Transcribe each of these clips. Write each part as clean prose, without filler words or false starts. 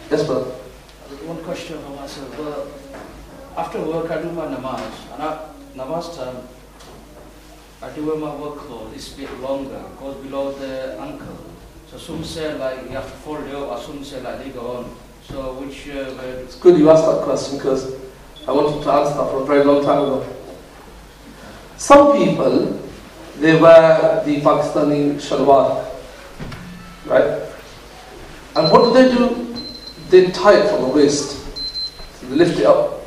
Yes, brother. One question for myself. Well, after work I do my namaz, and namaz time I do wear my work clothes. It's a bit longer, goes below the ankle. So some say like you have to fold it up, or some say like they go on. So which It's good you asked that question because I wanted to answer that for a very long time ago. Some people, they wear the Pakistani shalwar, right? And what do? They tie it from the waist. So they lift it up.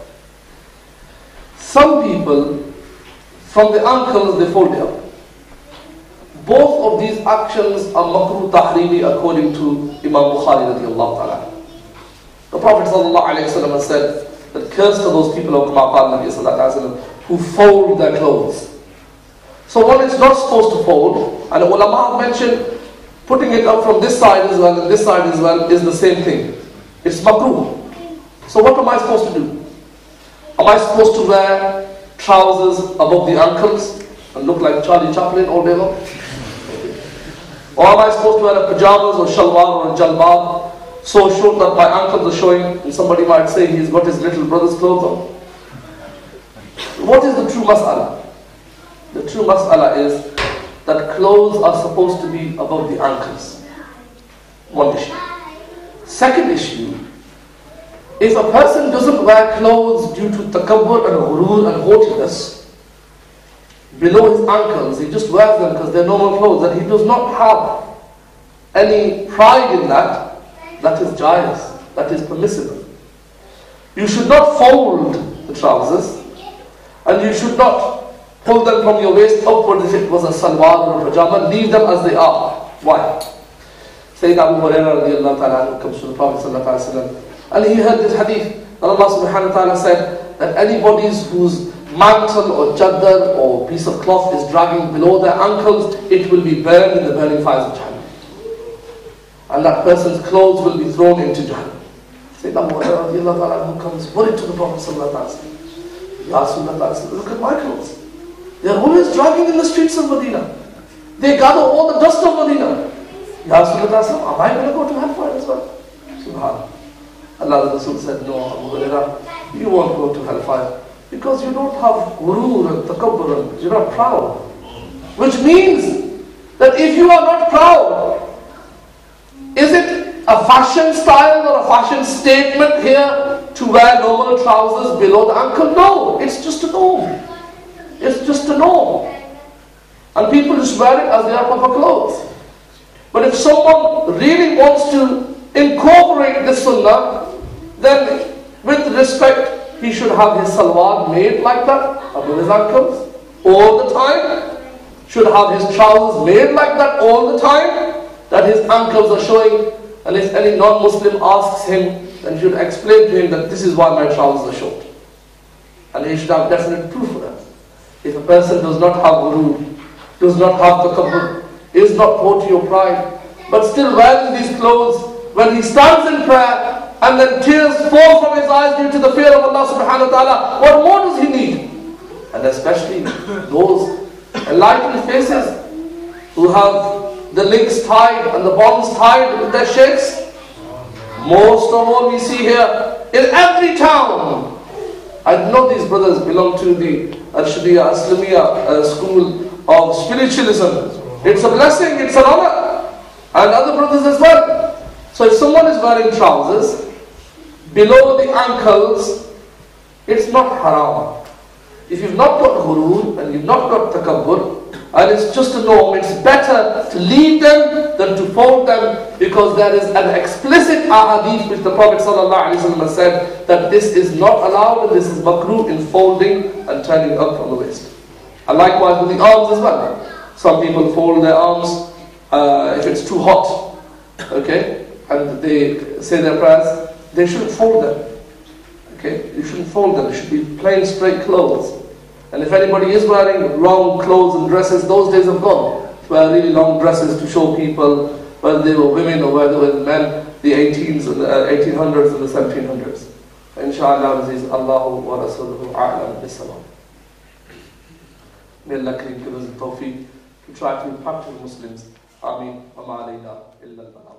Some people, from the ankles, they fold it up. Both of these actions are makruh tahrimi according to Imam Bukhari radiallahu ta'ala. The Prophet ﷺ said that curse to those people who fold their clothes. So one is not supposed to fold, and the ulama have mentioned putting it up from this side as well and this side as well is the same thing. It's makruh. So what am I supposed to do? Am I supposed to wear trousers above the ankles and look like Charlie Chaplin all day long? Or am I supposed to wear a pajamas or shalwar or a jalbab so short that my ankles are showing, and somebody might say he's got his little brother's clothes on? What is the true mas'ala? The true mas'ala is that clothes are supposed to be above the ankles. One issue. Second issue, if a person doesn't wear clothes due to takabbur and ghurur and haughtiness, below his ankles, he just wears them because they're normal clothes, and he does not have any pride in that, that is jaiz, that is permissible. You should not fold the trousers, and you should not pull them from your waist upward if it was a salwar or a pajama. Leave them as they are. Why? Sayyid Abu Hurairah radiallahu ta'ala comes to the Prophet sallallahu alaihi wasallam, and he heard this hadith that Allah subhanahu wa ta'ala said that anybody whose mantle or chadar or piece of cloth is dragging below their ankles, it will be burned in the burning fires of Jahannam. And that person's clothes will be thrown into Jahannam. Sayyid Abu Hurairah radiallahu ta'ala comes worried to the Prophet sallallahu alaihi wasallam. Ya Rasulullah, look at my clothes. They are always dragging in the streets of Medina. They gather all the dust of Medina. Ya Rasulullah, am I going to go to hellfire as well? Subhanallah. Allah the Rasul said, no, Abu Hurairah, you won't go to hellfire because you don't have ghurur and takabbur and you're not proud. Which means that if you are not proud, is it a fashion style or a fashion statement here to wear normal trousers below the ankle? No, it's just a norm. It's just a norm. And people just wear it as they are proper clothes. But if someone really wants to incorporate the sunnah, then with respect, he should have his salwar made like that, above his ankles, all the time. Should have his trousers made like that all the time, that his ankles are showing. And if any non-Muslim asks him, then he should explain to him that this is why my trousers are short. And he should have definite proof for that. If a person does not have ghurur, does not have takabbur, is not haughty or pride, but still wears these clothes, when he stands in prayer, and then tears fall from his eyes due to the fear of Allah subhanahu wa ta'ala, what more does he need? And especially those enlightened faces who have the links tied and the bonds tied with their sheikhs. Most of all we see here, in every town. I know these brothers belong to the Al-Shadiya Aslamiyya school of spiritualism. It's a blessing, it's an honor. And other brothers as well. So if someone is wearing trousers below the ankles, it's not haram. If you've not got ghurur and you've not got takabbur, and it's just a norm, it's better to leave them than to fold them, because there is an explicit ahadith which the Prophet ﷺ said that this is not allowed and this is makruh in folding and turning up from the waist. And likewise with the arms as well. Some people fold their arms if it's too hot, okay, and they say their prayers, they shouldn't fold them. Okay, you shouldn't fold them. It should be plain, straight clothes. And if anybody is wearing long clothes and dresses, those days have gone. To wear really long dresses to show people whether they were women or whether they were men, the 1800s and the 1700s. Inshallah, Aziz, allahu wa rasuluhu a'lam bis-salam. May Allah give us the tawfiq to try to impact Muslims. Ameen. Wa ma alayna illa al-balagh.